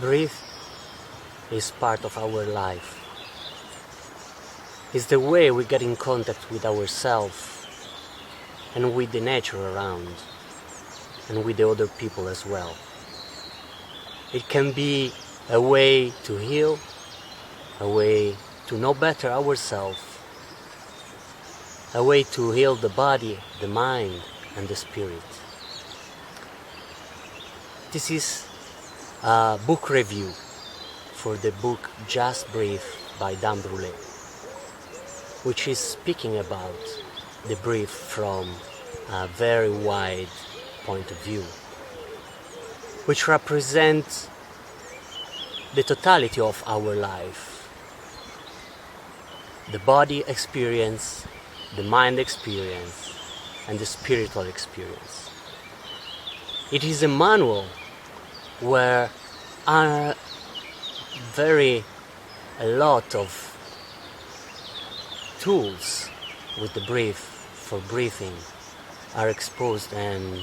Breathe is part of our life. It's the way we get in contact with ourselves and with the nature around, and with the other people as well. It can be a way to heal, a way to know better ourselves, a way to heal the body, the mind, and the spirit. This is a book review for the book Just Breathe by Brulè, which is speaking about the breath from a very wide point of view, which represents the totality of our life, the body experience, the mind experience, and the spiritual experience. It is a manual where a lot of tools with the breath for breathing are exposed, and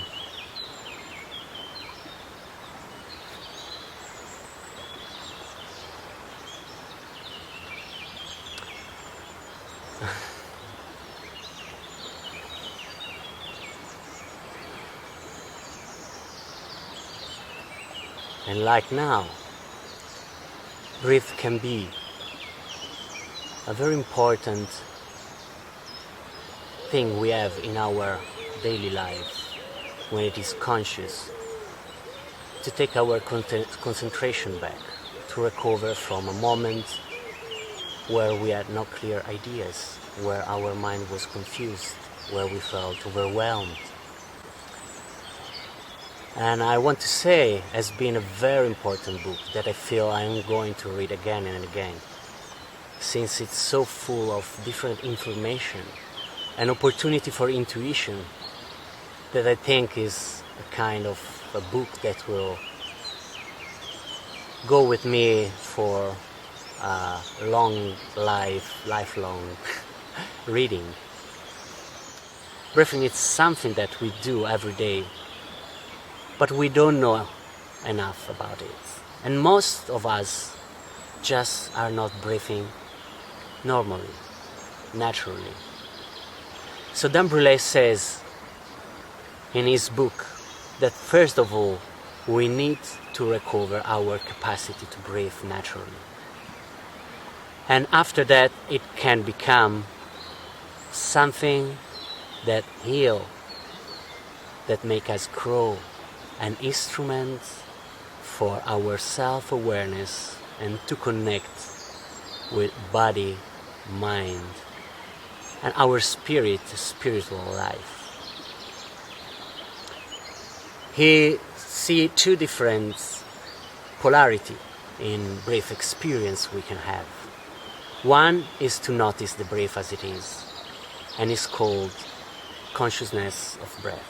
and like now, breath can be a very important thing we have in our daily life when it is conscious, to take our concentration back, to recover from a moment where we had no clear ideas, where our mind was confused, where we felt overwhelmed. And I want to say, has been a very important book that I feel I am going to read again and again, since it's so full of different information, an opportunity for intuition, that I think is a kind of a book that will go with me for a lifelong reading. Breathing is something that we do every day, but we don't know enough about it. And most of us just are not breathing normally, naturally. So Brulè says in his book that first of all, we need to recover our capacity to breathe naturally. And after that, it can become something that heals, that makes us grow, an instrument for our self-awareness and to connect with body, mind, and our spiritual life. He sees two different polarity in breath experience we can have. One is to notice the breath as it is, and it's called consciousness of breath.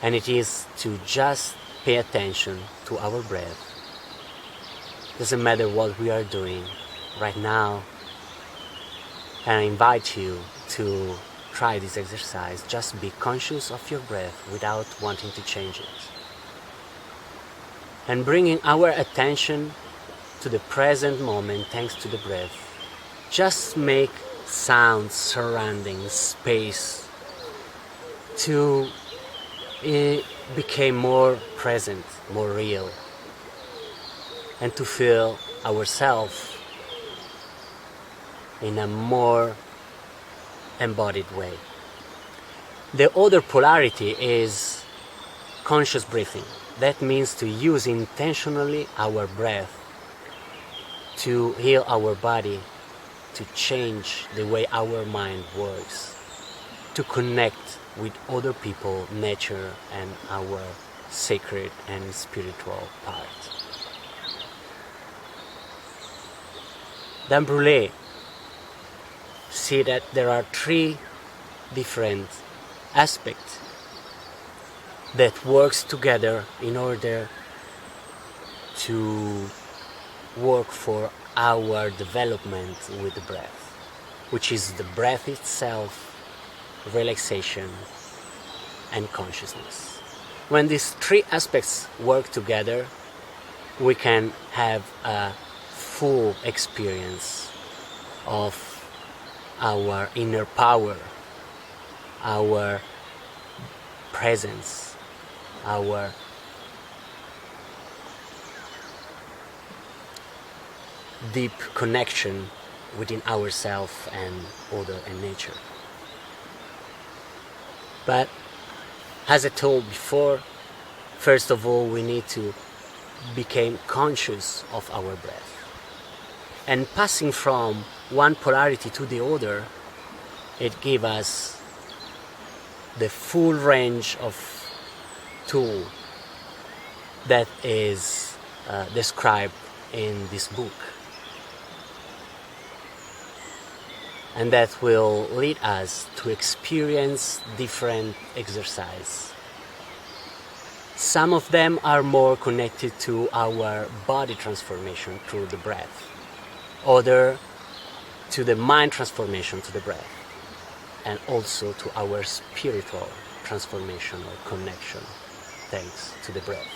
And it is to just pay attention to our breath. Doesn't matter what we are doing right now. And I invite you to try this exercise. Just be conscious of your breath without wanting to change it. And bringing our attention to the present moment thanks to the breath. Just make sounds surrounding space to become more present, more real, and to feel ourselves in a more embodied way. The other polarity is conscious breathing. That means to use intentionally our breath to heal our body, to change the way our mind works, to connect with other people, nature, and our sacred and spiritual part. Brulè see that there are three different aspects that works together in order to work for our development with the breath, which is the breath itself, relaxation, and consciousness. When these three aspects work together, we can have a full experience of our inner power, our presence, our deep connection within ourselves and other and nature. But as I told before, first of all we need to become conscious of our breath. And passing from one polarity to the other, it gives us the full range of tool that is described in this book, and that will lead us to experience different exercises. Some of them are more connected to our body transformation through the breath, other to the mind transformation to the breath, and also to our spiritual transformation or connection thanks to the breath.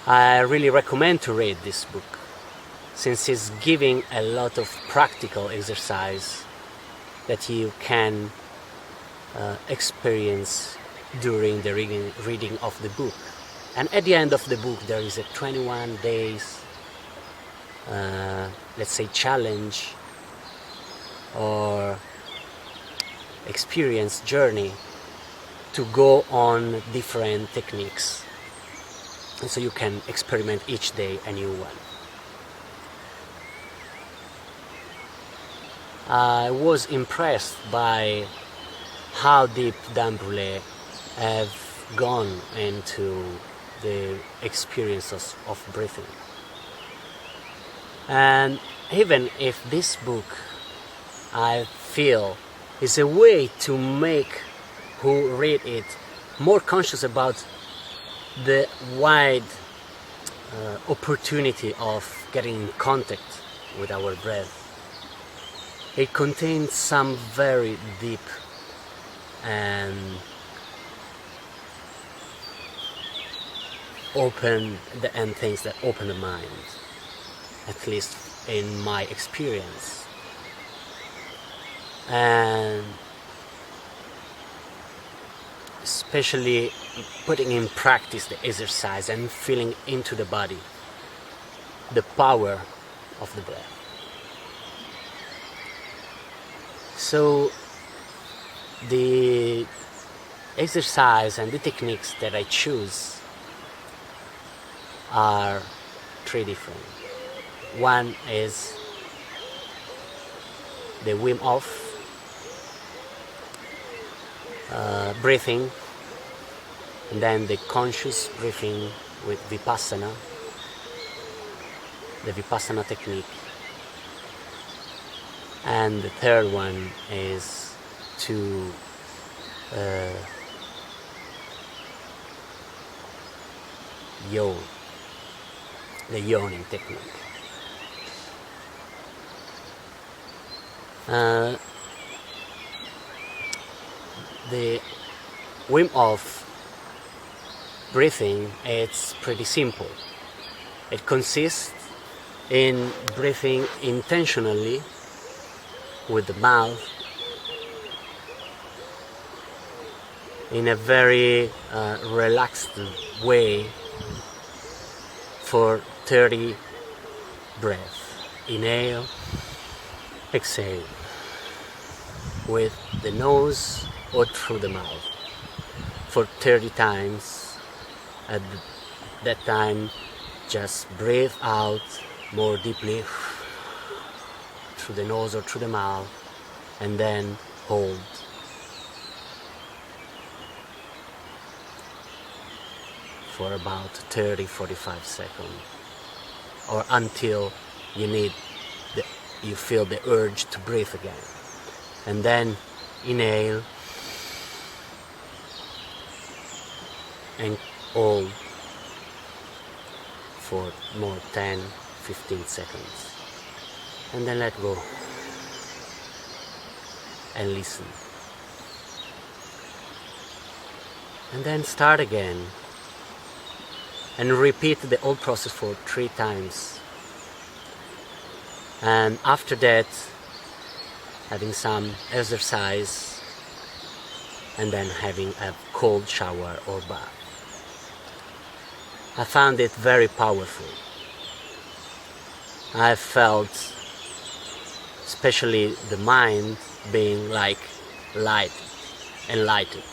I really recommend to read this book, since it's giving a lot of practical exercise that you can experience during the reading of the book. And at the end of the book there is a 21 days let's say challenge or experience journey to go on different techniques, and so you can experiment each day a new one. I was impressed by how deep Brulè have gone into the experiences of breathing. And even if this book, I feel, is a way to make who read it more conscious about the wide opportunity of getting in contact with our breath, it contains some very deep and things that open the mind, at least in my experience. And especially putting in practice the exercise and feeling into the body the power of the breath. So the exercise and the techniques that I choose are three different. One is the Wim Hof breathing, and then the conscious breathing with Vipassana, the Vipassana technique, and the third one is to yawn, the yawning technique. The Wim Hof breathing, it's pretty simple. It consists in breathing intentionally with the mouth in a very relaxed way for 30 breaths. Inhale, exhale, with the nose or through the mouth for 30 times. At that time, just breathe out more deeply through the nose or through the mouth, and then hold. For about 30-45 seconds, or until you feel the urge to breathe again. And then inhale and hold for more 10-15 seconds, and then let go and listen, and then start again and repeat the whole process for 3 times. And after that, having some exercise, and then having a cold shower or bath. I found it very powerful. I felt, especially the mind, being like light, enlightened,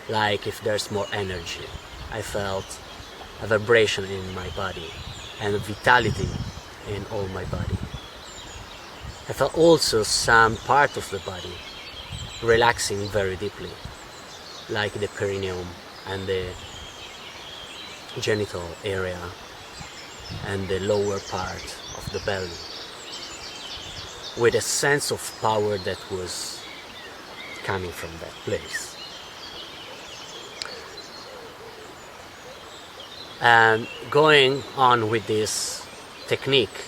like if there's more energy. I felt a vibration in my body and a vitality in all my body. I felt also some part of the body relaxing very deeply, like the perineum and the genital area and the lower part of the belly, with a sense of power that was coming from that place. And going on with this technique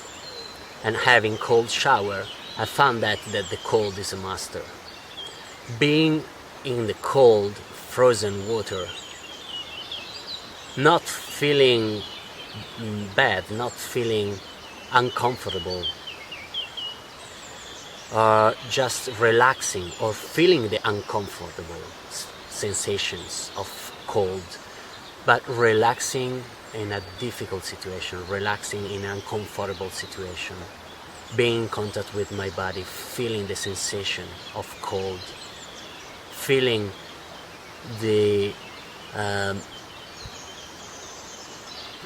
and having cold shower, I found that the cold is a master. Being in the cold, frozen water, not feeling bad, not feeling uncomfortable, or just relaxing or feeling the uncomfortable sensations of cold, but relaxing in a difficult situation, relaxing in an uncomfortable situation, being in contact with my body, feeling the sensation of cold, feeling the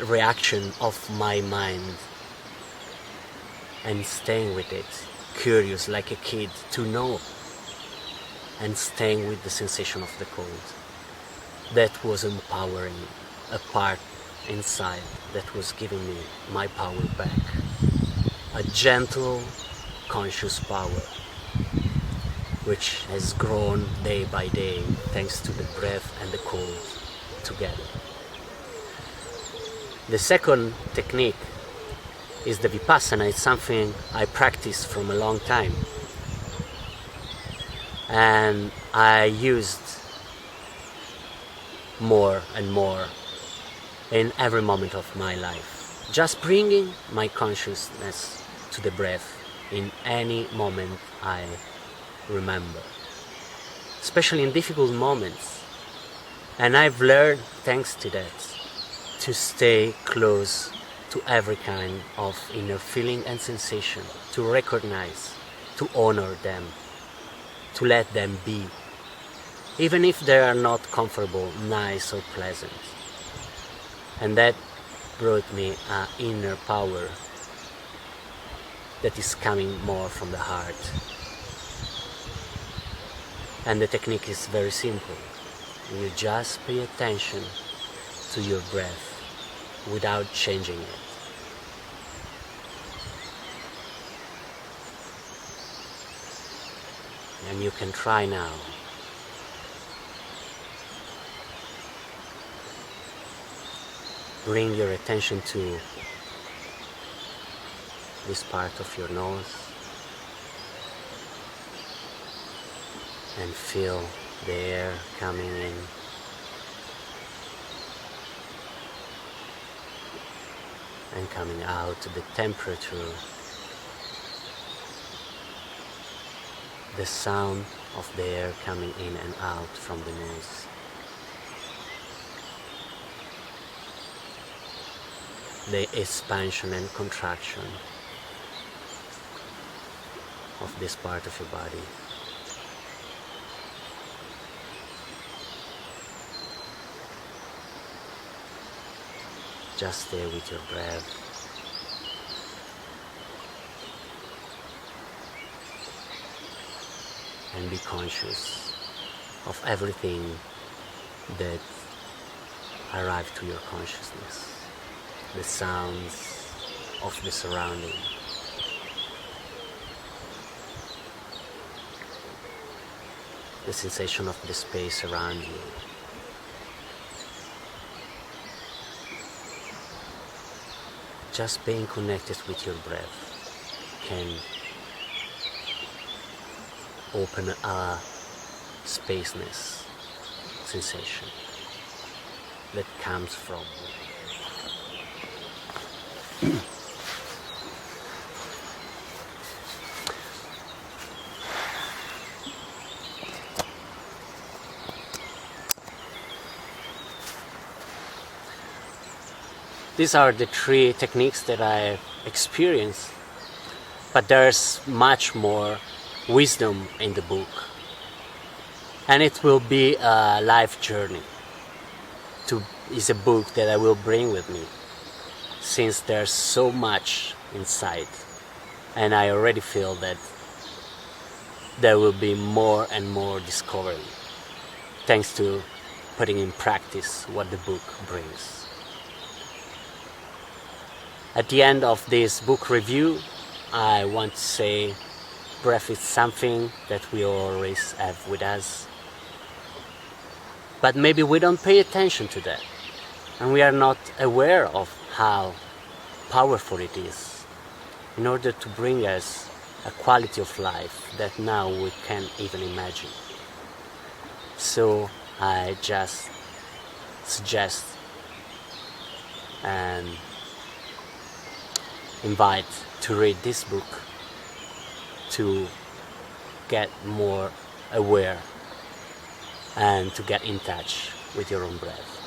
reaction of my mind, and staying with it, curious like a kid to know, and staying with the sensation of the cold. That was empowering, a part inside that was giving me my power back, a gentle, conscious power, which has grown day by day thanks to the breath and the cold together. The second technique is the Vipassana. It's something I practiced from a long time, and I used more and more in every moment of my life, just bringing my consciousness to the breath in any moment I remember, especially in difficult moments. And I've learned, thanks to that, to stay close to every kind of inner feeling and sensation, to recognize, to honor them, to let them be, even if they are not comfortable, nice or pleasant. And that brought me an inner power that is coming more from the heart. And the technique is very simple. You just pay attention to your breath without changing it. And you can try now. Bring your attention to this part of your nose and feel the air coming in and coming out, the temperature, the sound of the air coming in and out from the nose. The expansion and contraction of this part of your body. Just stay with your breath. And be conscious of everything that arrives to your consciousness. The sounds of the surrounding. The sensation of the space around you. Just being connected with your breath can open a spaceness sensation that comes from These are the 3 techniques that I experienced, but there's much more wisdom in the book, and it will be a life journey. It's a book that I will bring with me, since there's so much inside, and I already feel that there will be more and more discovery, thanks to putting in practice what the book brings. At the end of this book review, I want to say breath is something that we always have with us. But maybe we don't pay attention to that, and we are not aware of how powerful it is in order to bring us a quality of life that now we can't even imagine. So I just suggest and invite to read this book to get more aware and to get in touch with your own breath.